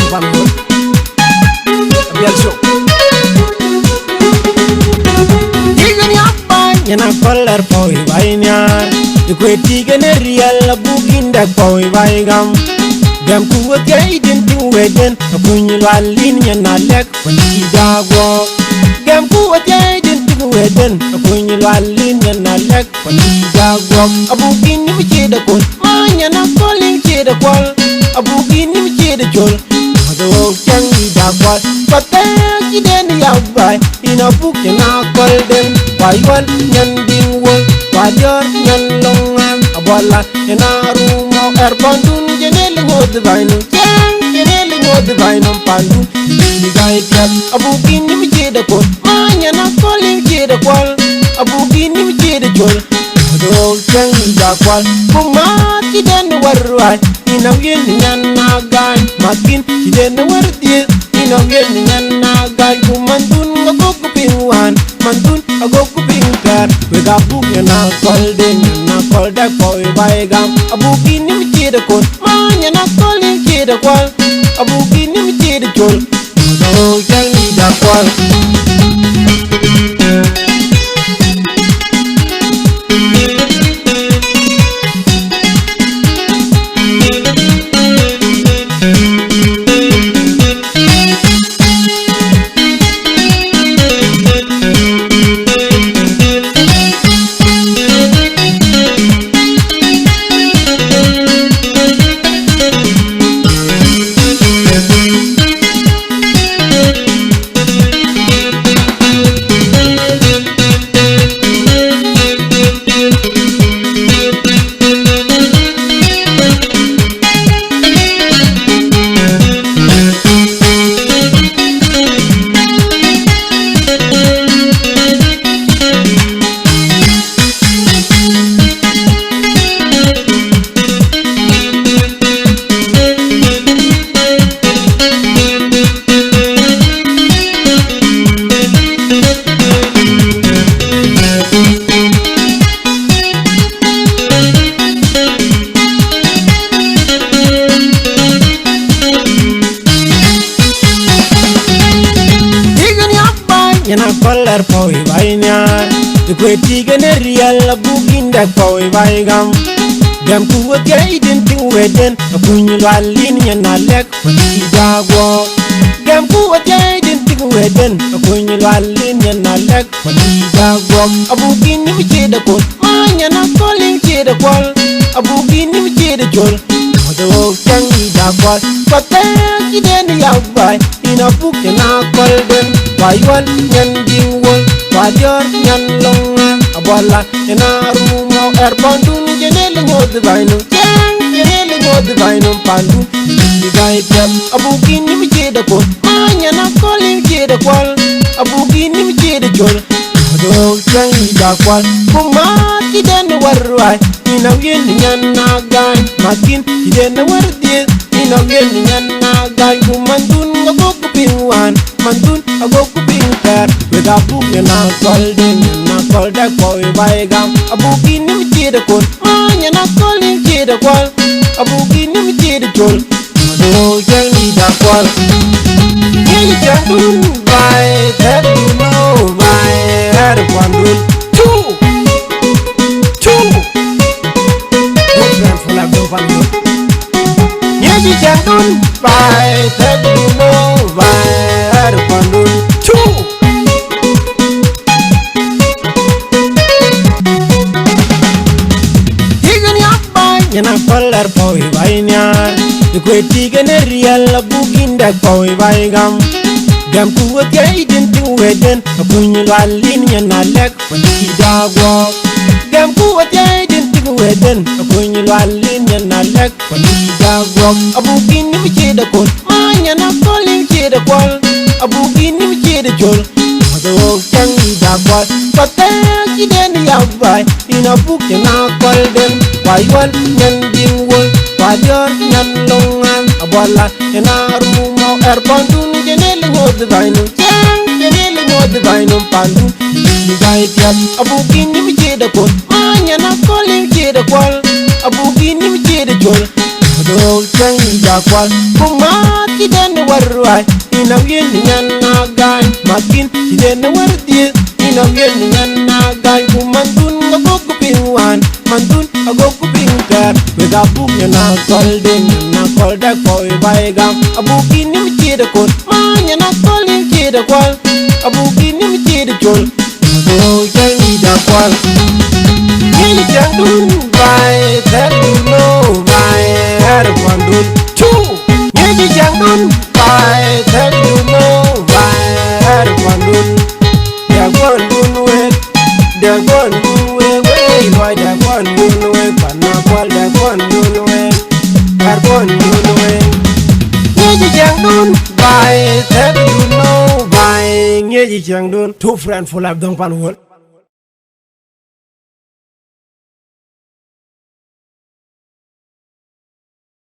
family. Biel show. Tigan yappa yana color poi vainyar. Ikwe tigan real bugin da poi vaigam. Dem kuwa gaiden tu weden apunyi walin yana lek pandi jago. Dem kuwa gaiden tu weden apunyi walin yana lek pandi jago. Abugin ni mchida kon manya na calling chida kwal. Abugin ni mchida jol. Mado changi da kwal. Patay kiden yabai ina buk yana kwal dem. Waiwal nyan ding wol wadior nyan longan abola yana rumo erbandun jenele ngod vainu jang jenele ngod vainu pandu ni gai piat abugin ni mchida kon manya na calling chida kwal abugin ni mchida jol do changi da kwal kuma kiden warwai ina yen nyan na gai makin kiden wardi ina yen nyan na gai kumandun ngok pinwan mandun agoku pinkar we ga buk na golden na kolda koi baigam abugin ni mchida kon manya na calling chida kwal abugin ni mchida jol do changi da kwal. Yana color poi vainyar ikwe tigan real bugin da poi vaigam. Dem kuwa gaiden tu weden apunyi walin yana lek pandi jago. Dem kuwa gaiden tu weden apunyi walin yana lek pandi jago. Abugin ni mchida kon manya na calling chida kwal abugin ni mchida jol mado changi da kwal. Patay kiden yabai ina buk yana golden waiwal nyan ding wol wadior nyan longan abola yana rumo erbandun jenele ngod vainu jang jenele ngod vainu pandu ni gai piat abugin ni mchida kon manya na calling chida kwal abugin ni mchida jol do changi da kwal kuma kiden warwai ina yen nyan na gai makin kiden wardi ina yen nyan na gai kumandun ngok pinwan mandun agoku pinkar we ga buk na golden na kolda koi baigam abugin ni mchida kon manya na calling chida kwal abugin ni mchida jol do changi da kwal. Ye jandun bai that you know bai had pandun two good man for la go pandun. Ye jandun bai that you know bai had pandun two. Tigan yappa yana color poi vainyar ikwe tigan real bugin da poi vaigam. Dem kuwa gaiden tu weden apunyi walin yana lek pandi jago. Dem kuwa gaiden tu weden apunyi walin yana lek pandi jago. Abugin ni mchida kon manya na calling chida kwal abugin ni mchida jol mado changi da kwal. Patay kiden yabai ina buk yana golden waiwal nyan ding wol wadior nyan longan abola yana rumo erbandun jenele ngod vainu jang jenele ngod vainu pandu ni gai piat abugin ni mchida kon manya na calling chida kwal abugin ni mchida jol do changi da kwal kuma kiden warwai ina yen nyan nagan makin kiden wardi ina yen nyan nagan kumandun agogo pingwan mandun agogo pingkar wega buk na golden na golda koi baigam abuki nim chida kon manya na kolin chida kwal abuki nim chida chol oh jangi da kwal yeli jandun bai that you know my head pandun chu yeli jandun bai that you know my head pandun ya pandun we da pandun we boy da pandun we panna kwal da pandun we par pandun we yeli jandun bai that you know bai yeli jandun two friend full of dong pan wol